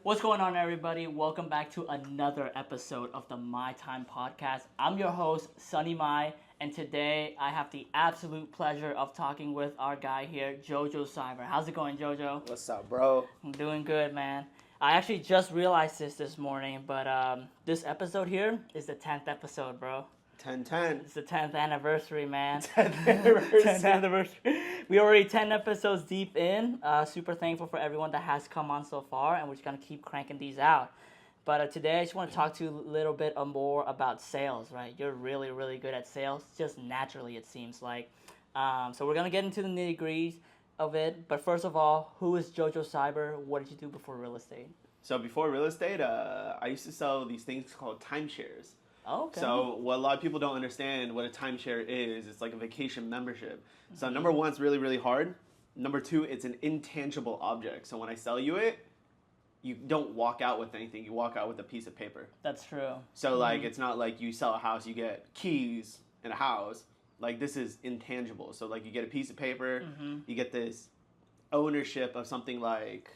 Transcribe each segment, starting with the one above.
What's going on, everybody? Welcome back to another episode of the My Time Podcast. I'm your host, Sunny Mai, and today I have the absolute pleasure of talking with our guy here, Jojo Siber. How's it going, Jojo? What's up, bro? I'm doing good, man. I actually just realized this morning, but this episode here is the 10th episode, bro. 10-10. It's the 10th anniversary, man. 10th anniversary. 10th anniversary. We're already 10 episodes deep in. Super thankful for everyone that has come on so far, and we're just going to keep cranking these out. But today I just want to talk to you a little bit more about sales, right? You're really, really good at sales, just naturally it seems like. So we're going to get into the nitty-gritty of it. But first of all, who is Jojo Siber? What did you do before real estate? So before real estate, I used to sell these things called timeshares. Oh, okay. So what a lot of people don't understand what a timeshare is, it's like a vacation membership. So number one, it's really, really hard. Number two, it's an intangible object. So when I sell you it, you don't walk out with anything. You walk out with a piece of paper. That's true. So like, it's not like you sell a house, you get keys and a house. Like this is intangible. So like you get a piece of paper, you get this ownership of something like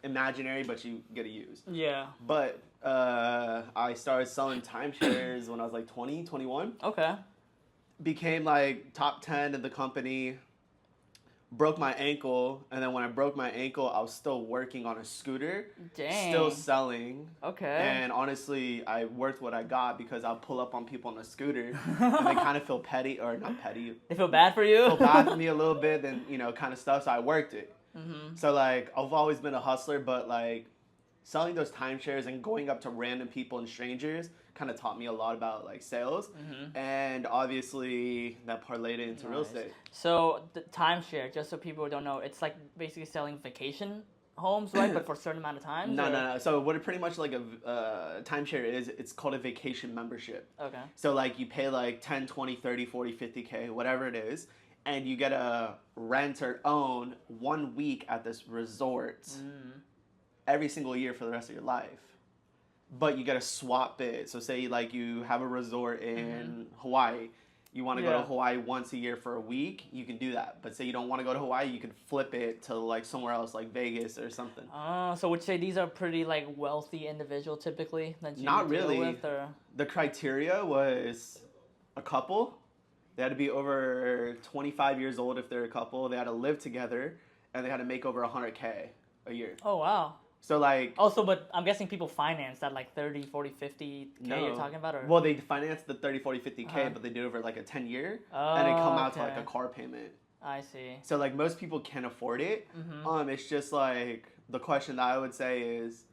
imaginary, but you get to use. Yeah. But I started selling timeshares when I was like 20, 21. Okay. Became like top 10 in the company. Broke my ankle. And then when I broke my ankle, I was still working on a scooter. Dang. Still selling. Okay. And honestly, I worked what I got because I'll pull up on people on a scooter. And they kind of feel petty, or not petty. They feel bad for you? Feel bad for me a little bit, then, kind of stuff. So I worked it. Mm-hmm. So like, I've always been a hustler, but like, selling those timeshares and going up to random people and strangers kind of taught me a lot about like sales, and obviously that parlayed into real estate. So the timeshare, just so people don't know, it's like basically selling vacation homes, right? But for a certain amount of time? No. So what it pretty much like a timeshare is, it's called a vacation membership. Okay. So like you pay like 10, 20, 30, 40, 50K, whatever it is, and you get to rent or own 1 week at this resort every single year for the rest of your life. But you got to swap it. So say like you have a resort in Hawaii. You want to go to Hawaii once a year for a week, you can do that. But say you don't want to go to Hawaii, you can flip it to like somewhere else, like Vegas or something. So would you say these are pretty like wealthy individual typically that you Not deal really. with, or? The criteria was a couple. They had to be over 25 years old if they're a couple. They had to live together, and they had to make over 100K a year. Oh, wow. So like... Also, but I'm guessing people finance that like 30, 40, 50K you're talking about? Or? Well, they financed the 30, 40, 50K, but they did it over like a 10-year, and it come out to like a car payment. I see. So like most people can afford it. It's just like the question that I would say is,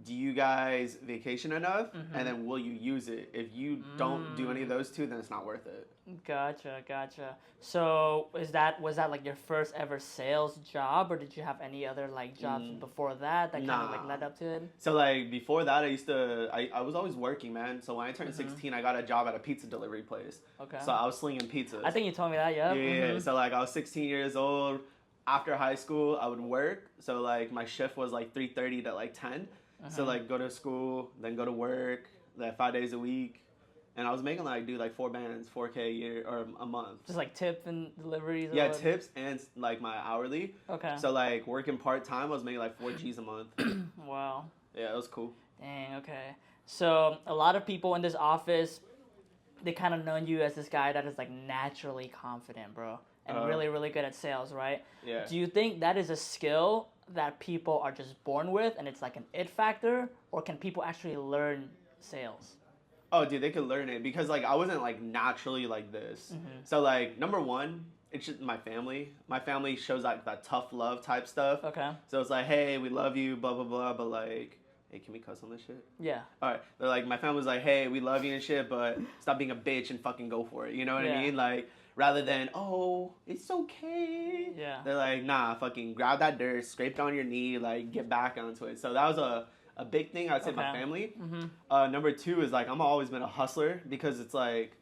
do you guys vacation enough? And then will you use it? If you don't do any of those two, then it's not worth it. Gotcha. So was that like your first ever sales job, or did you have any other like jobs before that kind of like led up to it? So like before that, I was always working, man. So when I turned 16, I got a job at a pizza delivery place. Okay. So I was slinging pizzas. I think you told me that, yeah. Yeah. So like I was 16 years old. After high school, I would work. So like my shift was like 3:30 to like 10. So like go to school, then go to work, like 5 days a week. And I was making like 4 bands, 4K a year or a month. Just like tip and deliveries? Yeah, tips and like my hourly. Okay. So like working part-time, I was making like 4 G's a month. Wow. Yeah, it was cool. Dang, okay. So a lot of people in this office, they kind of know you as this guy that is like naturally confident, bro. And really, really good at sales, right? Yeah. Do you think that is a skill that people are just born with and it's like an it factor? Or can people actually learn sales? Oh, dude, they could learn it because, like, I wasn't, like, naturally like this. So, like, number one, it's just my family. My family shows, like, that tough love type stuff. Okay. So it's like, hey, we love you, blah, blah, blah, but, like, hey, can we cuss on this shit? Yeah. All right. They're like, my family's like, hey, we love you and shit, but stop being a bitch and fucking go for it. You know what I mean? Like, rather than, oh, it's okay. Yeah. They're like, nah, fucking grab that dirt, scrape it on your knee, like, get back onto it. So that was a big thing, I'd say, my family. Number two is, like, I'm always been a hustler because it's like,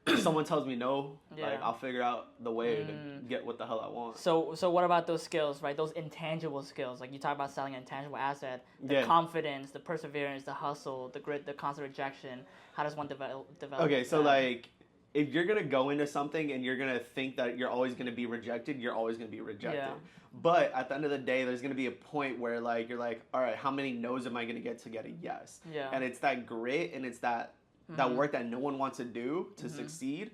if someone tells me no, like, I'll figure out the way to get what the hell I want. So what about those skills, right? Those intangible skills. Like, you talk about selling an intangible asset. The confidence, the perseverance, the hustle, the grit, the constant rejection. How does one develop Okay, so, like, if you're gonna go into something and you're gonna think that you're always gonna be rejected, you're always gonna be rejected. Yeah. But at the end of the day, there's gonna be a point where like you're like, all right, how many no's am I gonna get to get a yes? Yeah. And it's that grit and it's that work that no one wants to do to succeed,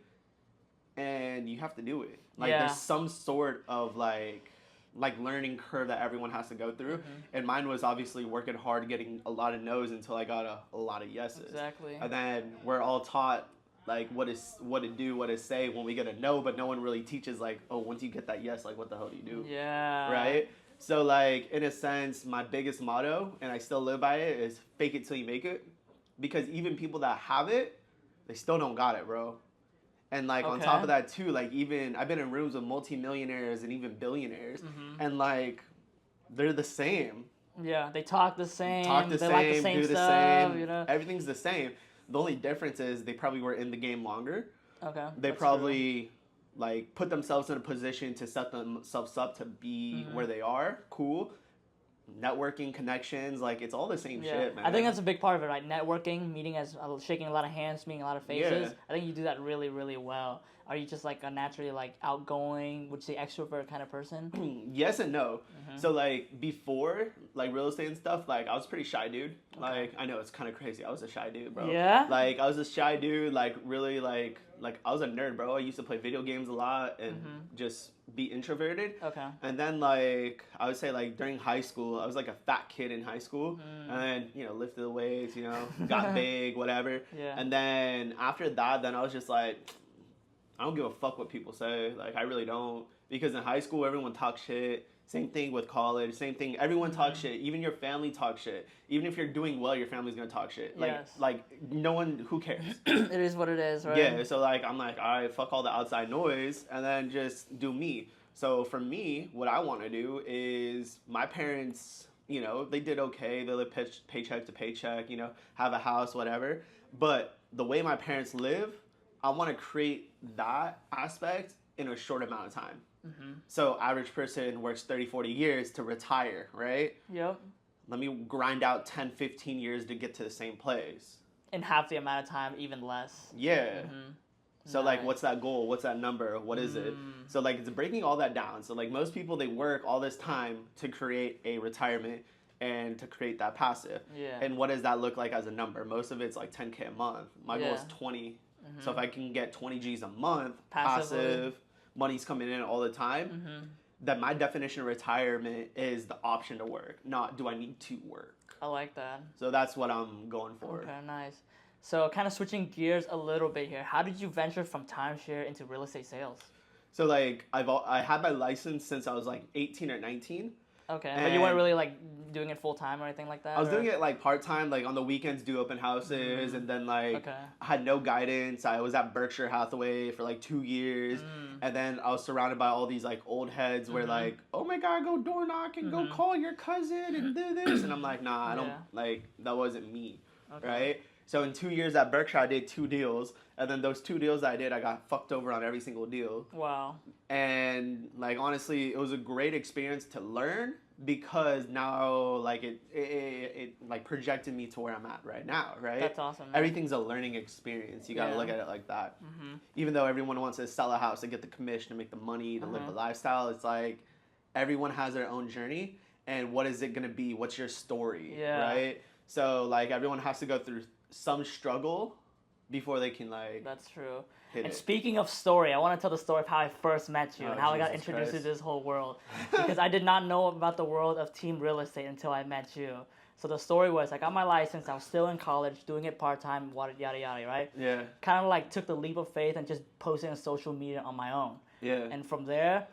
and you have to do it. Like there's some sort of like learning curve that everyone has to go through, and mine was obviously working hard, getting a lot of no's until I got a lot of yeses. Exactly. And then we're all taught like what to do, what to say when we get a no, but no one really teaches like, oh, once you get that yes, like what the hell do you do? Yeah. Right? So like in a sense, my biggest motto, and I still live by it, is fake it till you make it. Because even people that have it, they still don't got it, bro. And like on top of that too, like even I've been in rooms with multimillionaires and even billionaires, and like they're the same. Yeah, they talk the same. Talk the they same, like the same do the stuff, same. you know? Everything's the same. The only difference is they probably were in the game longer. Okay. They probably like put themselves in a position to set themselves up to be where they are. Cool. Networking, connections, like it's all the same shit, man. I think that's a big part of it, right? Networking, shaking a lot of hands, meeting a lot of faces. Yeah. I think you do that really, really well. Are you just like a naturally like outgoing, would you say extrovert kind of person? Yes and no. So like before like real estate and stuff, like I was a pretty shy dude. Like I know it's kind of crazy. I was a shy dude, bro. Yeah. Like I was a shy dude. Like really like I was a nerd, bro. I used to play video games a lot and just be introverted. Okay. And then like I would say like during high school, I was like a fat kid in high school, and then lifted the weights, got big, whatever. Yeah. And then after that, then I was just like, I don't give a fuck what people say. Like I really don't, because in high school everyone talks shit. Same thing with college. Same thing. Everyone talks shit. Even your family talks shit. Even if you're doing well, your family's gonna talk shit. Like no one. Who cares? It is what it is, right? Yeah. So like I'm like, all right, fuck all the outside noise, and then just do me. So for me, what I want to do is my parents. They did okay. They live paycheck to paycheck. Have a house, whatever. But the way my parents live, I want to create that aspect in a short amount of time. So average person works 30, 40 years to retire, right? Yep. Let me grind out 10, 15 years to get to the same place. In half the amount of time, even less. Yeah. So like, what's that goal? What's that number? What is it? So like, it's breaking all that down. So like, most people, they work all this time to create a retirement and to create that passive. Yeah. And what does that look like as a number? Most of it's like 10K a month. My goal is 20. So if I can get 20 G's a month, passive, money's coming in all the time, then my definition of retirement is the option to work, not do I need to work. I like that. So that's what I'm going for. Okay, nice. So kind of switching gears a little bit here. How did you venture from timeshare into real estate sales? So like I had my license since I was like 18 or 19. Okay, but you weren't really like doing it full time or anything like that? I was doing it like part time, like on the weekends, do open houses, and then like I had no guidance. I was at Berkshire Hathaway for like 2 years, and then I was surrounded by all these like old heads where like, oh my god, go door knock and go call your cousin and do this, and I'm like, nah, I don't like that wasn't me, right? So in 2 years at Berkshire, I did 2 deals, and then those 2 deals that I did, I got fucked over on every single deal. Wow. And like honestly, it was a great experience to learn, because now like it like projected me to where I'm at right now, right? That's awesome, man. Everything's a learning experience. You gotta look at it like that. Even though everyone wants to sell a house to get the commission, to make the money, to live the lifestyle, it's like everyone has their own journey, and what is it gonna be? What's your story, right? So like everyone has to go through some struggle before they can like. That's true. And speaking of story, I want to tell the story of how I first met you and how I got introduced to this whole world. Because I did not know about the world of team real estate until I met you. So the story was, I got my license, I was still in college, doing it part-time, yada, yada, right? Yeah. Kind of like took the leap of faith and just posted on social media on my own. Yeah. And from there,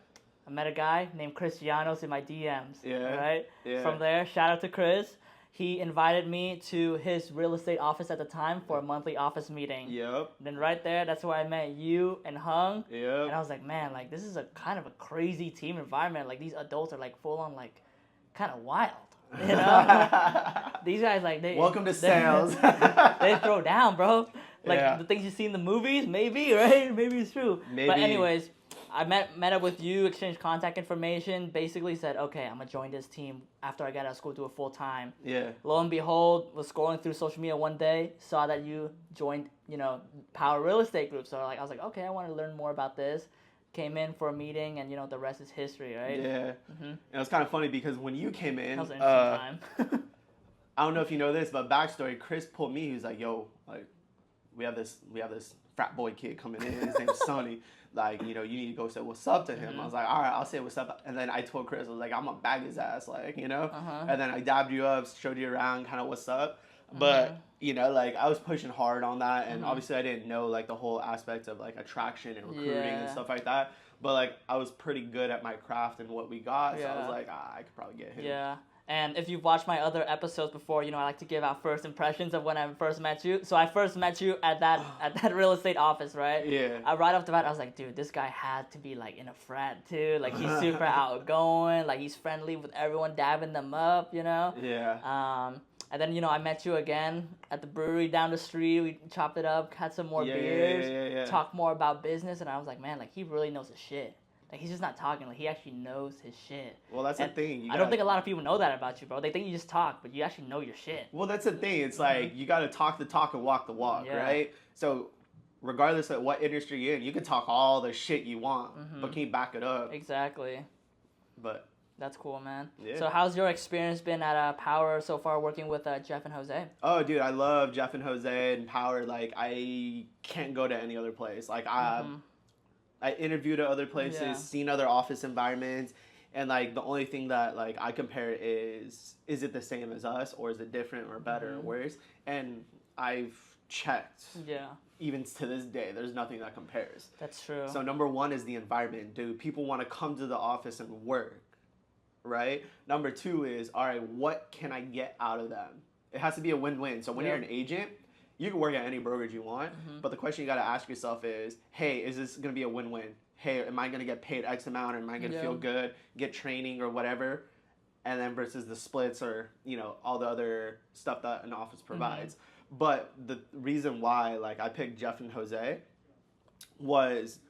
I met a guy named Cristianos in my DMs. Yeah. Right? Yeah. From there, shout out to Chris. He invited me to his real estate office at the time for a monthly office meeting. Yep. Then right there, that's where I met you and Hung. Yep. And I was like, man, like this is a kind of a crazy team environment. Like these adults are like full on like kind of wild. You know? These guys like welcome to sales. They throw down, bro. Like the things you see in the movies, maybe, right? Maybe it's true. Maybe. But anyways, I met up with you, exchanged contact information, basically said, okay, I'm going to join this team after I got out of school, do it full time. Yeah. Lo and behold, was scrolling through social media one day, saw that you joined, Power Real Estate Group. So I was like, okay, I want to learn more about this. Came in for a meeting, and the rest is history, right? Yeah. And it was kind of funny because when you came in, That was an interesting time. I don't know if you know this, but backstory, Chris pulled me. He was like, "Yo, like, we have this frat boy kid coming in. His name's Sonny. Like, you need to go say what's up to him." I was like, "All right, I'll say what's up." And then I told Chris, I was like, "I'm gonna bag his ass, like, And then I dabbed you up, showed you around, kind of what's up. But like I was pushing hard on that, and obviously I didn't know like the whole aspect of like attraction and recruiting and stuff like that. But like I was pretty good at my craft and what we got, so I was like, I could probably get him. Yeah. And if you've watched my other episodes before, I like to give out first impressions of when I first met you. So I first met you at that real estate office, right? Yeah. Right off the bat, I was like, dude, this guy had to be like in a frat too. Like he's super outgoing. Like he's friendly with everyone, dabbing them up, Yeah. And then I met you again at the brewery down the street. We chopped it up, had some more beers, talked more about business, and I was like, man, like he really knows his shit. Like he's just not talking. Like he actually knows his shit. Well, that's the thing. I don't think a lot of people know that about you, bro. They think you just talk, but you actually know your shit. Well, that's the thing. It's like you got to talk the talk and walk the walk, right? So, regardless of what industry you're in, you can talk all the shit you want, but can you back it up? Exactly. But that's cool, man. Yeah. So, how's your experience been at Power so far, working with Jeff and Jose? Oh, dude, I love Jeff and Jose and Power. Like, I can't go to any other place. Like, I interviewed at other places, seen other office environments, and like the only thing that like I compare is it the same as us, or is it different or better or worse? And I've checked. Yeah. Even to this day, there's nothing that compares. That's true. So number one is the environment. Do people want to come to the office and work, right? Number two is, all right, what can I get out of them? It has to be a win-win. So when you're an agent, you can work at any brokerage you want, but the question you got to ask yourself is, hey, is this going to be a win-win? Hey, am I going to get paid X amount, or am I going to feel good, get training or whatever? And then versus the splits or, all the other stuff that an office provides. But the reason why, like, I picked Jeff and Jose was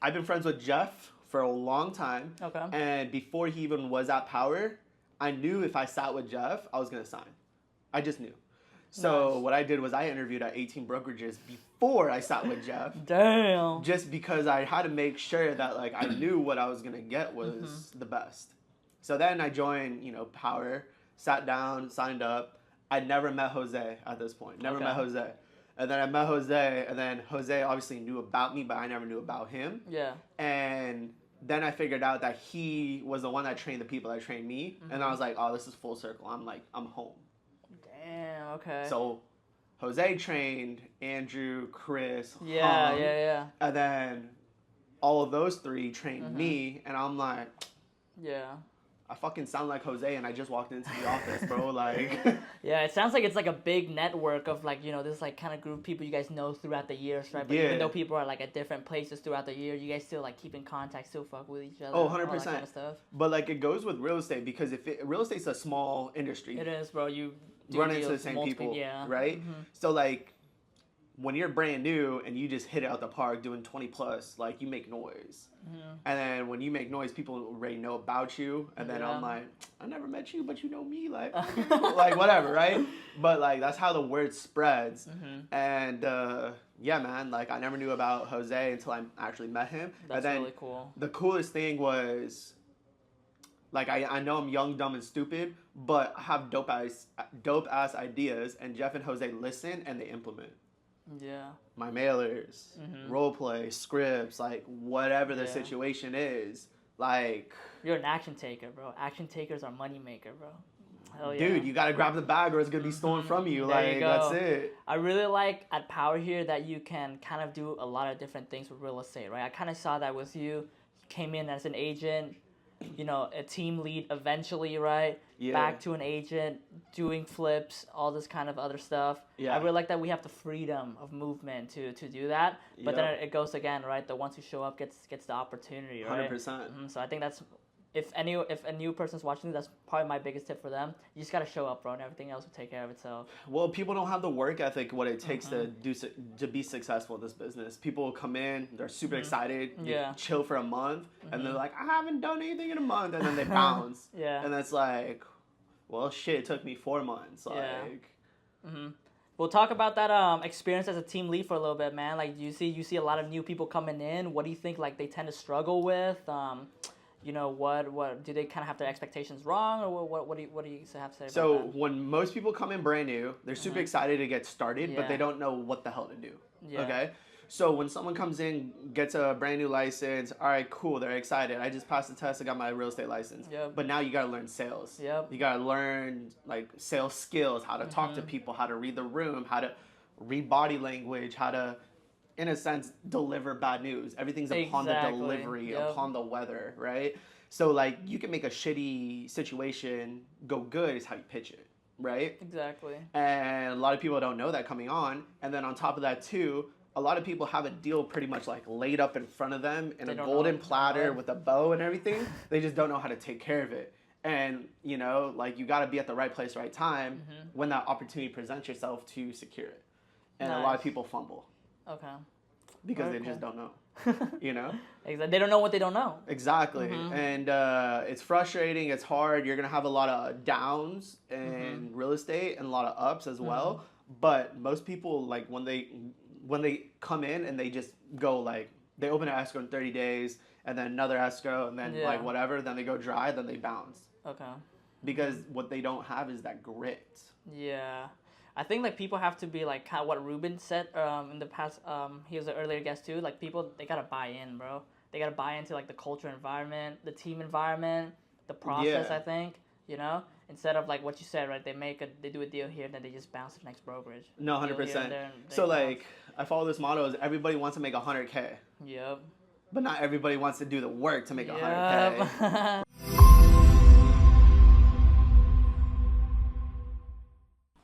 I've been friends with Jeff for a long time. Okay. And before he even was at Power, I knew if I sat with Jeff, I was going to sign. I just knew. So what I did was I interviewed at 18 brokerages before I sat with Jeff. Damn. Just because I had to make sure that like I knew what I was gonna get was the best. So then I joined, Power, sat down, signed up. I'd never met Jose at this point. Never met Jose. And then I met Jose, and then Jose obviously knew about me, but I never knew about him. Yeah. And then I figured out that he was the one that trained the people that trained me. And I was like, oh, this is full circle. I'm home. Damn, okay. So Jose trained Andrew, Chris, Yeah. And then all of those three trained me, and I'm like, I fucking sound like Jose, and I just walked into the office, bro. Like, yeah, it sounds like it's like a big network of like this like kind of group of people you guys know throughout the years, right? But even though people are like at different places throughout the year, you guys still like keep in contact, still fuck with each other. Oh, 100%. All that kind of stuff. But like it goes with real estate because real estate's a small industry. It is, bro. You run into the same people, right? So like when you're brand new and you just hit it out the park doing 20 plus, like you make noise. And then when you make noise, people already know about you. And then I'm like, I never met you, but you know me, like, like whatever, right? But like that's how the word spreads. And yeah, man, like I never knew about Jose until I actually met him. That's and then really cool. The coolest thing was, like I know I'm young, dumb, and stupid, but I have dope ass ideas, and Jeff and Jose listen and they implement. Yeah. My mailers, role play, scripts, like whatever the situation is, like. You're an action taker, bro. Action takers are money maker, bro. Hell yeah. Dude, you gotta grab the bag or it's gonna be stolen from you. Like that's it. I really like at Power here that you can kind of do a lot of different things with real estate, right? I kind of saw that with you. You came in as an agent, a team lead eventually, right? Yeah. Back to an agent, doing flips, all this kind of other stuff. Yeah. I really like that we have the freedom of movement to do that. But then it goes again, right? The ones who show up gets the opportunity, right? 100%. So I think that's if a new person's watching, that's probably my biggest tip for them. You just gotta show up, bro, and everything else will take care of itself. Well, people don't have the work ethic, what it takes to be successful in this business. People come in, they're super excited, they chill for a month, and they're like, I haven't done anything in a month, and then they bounce. And that's like, well, shit, it took me 4 months. Like, We'll talk about that experience as a team lead for a little bit, man. Like, you see a lot of new people coming in. What do you think, like, they tend to struggle with? You know, what do they kind of have their expectations wrong, or what do you have to say about that? So when most people come in brand new, they're super excited to get started, but they don't know what the hell to do. Okay? So when someone comes in, gets a brand new license, all right, cool, they're excited. I just passed the test, I got my real estate license. But now you got to learn sales. You got to learn like sales skills, how to talk to people, how to read the room, how to read body language, how to, in a sense, deliver bad news. Everything's upon the delivery, upon the weather, right? So, like, you can make a shitty situation go good is how you pitch it, right? Exactly. And a lot of people don't know that coming on. And then on top of that, too, a lot of people have a deal pretty much, like, laid up in front of them in a golden platter with a bow and everything. They just don't know how to take care of it. And, you know, like, you got to be at the right place, right time when that opportunity presents yourself to secure it. And a lot of people fumble. Okay. Because they just don't know, you know? Exactly. They don't know what they don't know. Exactly. And it's frustrating. It's hard. You're going to have a lot of downs in real estate and a lot of ups as well. But most people, like, when they come in and they just go, like, they open an escrow in 30 days and then another escrow and then, like, whatever. Then they go dry. Then they bounce. Okay. Because what they don't have is that grit. Yeah. I think, like, people have to be, like, kind of what Ruben said in the past. He was an earlier guest, too. Like, people, they got to buy in, bro. They got to buy into, like, the culture environment, the team environment, the process, I think, you know? Instead of, like, what you said, right? They do a deal here, and then they just bounce to the next brokerage. No, 100%. So, like, I follow this motto is everybody wants to make 100K. Yep. But not everybody wants to do the work to make 100K.